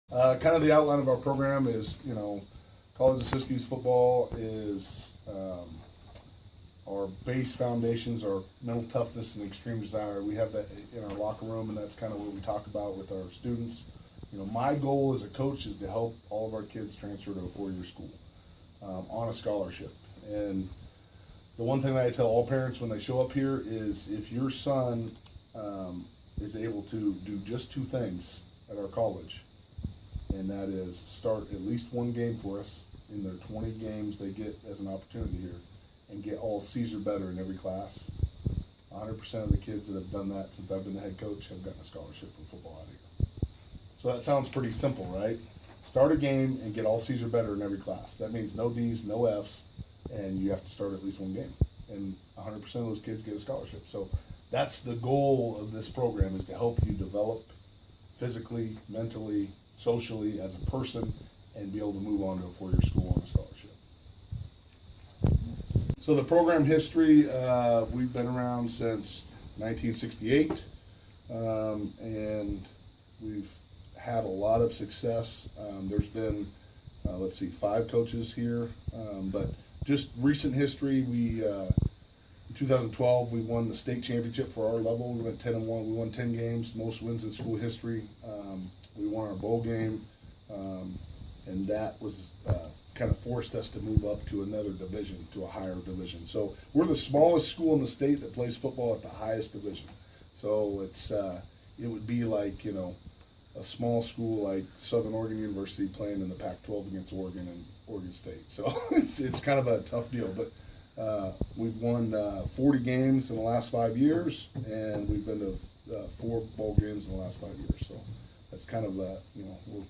Kind of the outline of our program is, College of Siskiyous football is our base foundations are mental toughness and extreme desire. We have that in our locker room, and that's kind of what we talk about with our students. My goal as a coach is to help all of our kids transfer to a four-year school on a scholarship. And the one thing that I tell all parents when they show up here is if your son is able to do just two things at our college, and that is start at least one game for us in their 20 games they get as an opportunity here, and get all C's or better in every class. 100% of the kids that have done that since I've been the head coach have gotten a scholarship for football out of here. So that sounds pretty simple, right? Start a game and get all C's or better in every class. That means no D's, no F's, and you have to start at least one game. And 100% of those kids get a scholarship. So that's the goal of this program, is to help you develop physically, mentally, socially as a person, and be able to move on to a four-year school on a scholarship. So the program history, we've been around since 1968, and we've had a lot of success. There's been, 5 coaches here, but just recent history, in 2012, we won the state championship for our level. We went 10-1. We won 10 games, most wins in school history. We won our bowl game, and that was kind of forced us to move up to another division, to a higher division. So we're the smallest school in the state that plays football at the highest division. So it would be like, a small school like Southern Oregon University playing in the Pac-12 against Oregon and Oregon State. So it's kind of a tough deal, but we've won 40 games in the last 5 years, and we've been to 4 bowl games in the last 5 years. So that's kind of, we're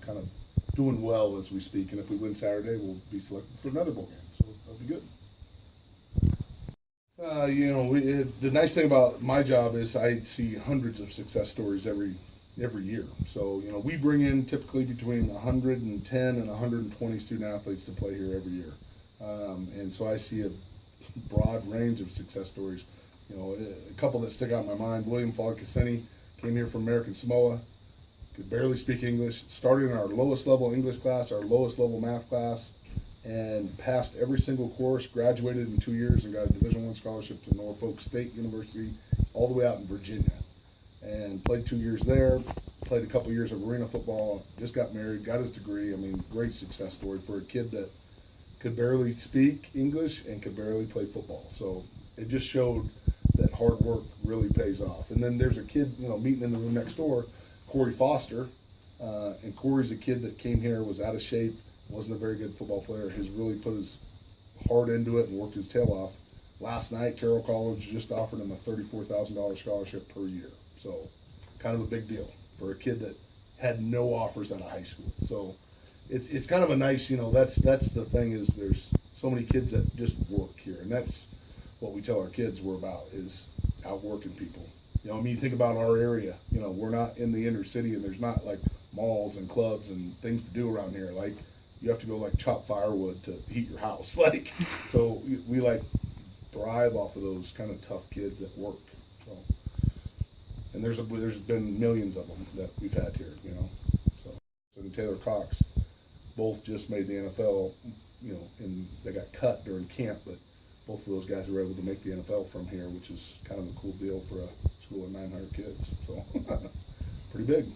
kind of doing well as we speak. And if we win Saturday, we'll be selected for another bowl game. So that'll be good. The nice thing about my job is I see hundreds of success stories every year. So, we bring in typically between 110 and 120 student athletes to play here every year. And so I see a broad range of success stories. A couple that stick out in my mind: William Fogg-Cassini came here from American Samoa, could barely speak English, started in our lowest level English class, our lowest level math class, and passed every single course, graduated in 2 years, and got a Division I scholarship to Norfolk State University, all the way out in Virginia. And played 2 years there, played a couple years of arena football, just got married, got his degree. I mean, great success story for a kid that could barely speak English and could barely play football. So it just showed that hard work really pays off. And then there's a kid, meeting in the room next door, Corey Foster, and Corey's a kid that came here, was out of shape, wasn't a very good football player, has really put his heart into it and worked his tail off. Last night, Carroll College just offered him a $34,000 scholarship per year. So kind of a big deal for a kid that had no offers out of high school. So it's kind of a nice, that's the thing, is there's so many kids that just work here. And that's what we tell our kids we're about, is outworking people. You think about our area, we're not in the inner city, and there's not like malls and clubs and things to do around here. Like, you have to go chop firewood to heat your house. So we thrive off of those kind of tough kids that work. So, and there's been millions of them that we've had here, So, and Taylor Cox both just made the NFL, and they got cut during camp, but both of those guys were able to make the NFL from here, which is kind of a cool deal for a school of 900 kids. So pretty big.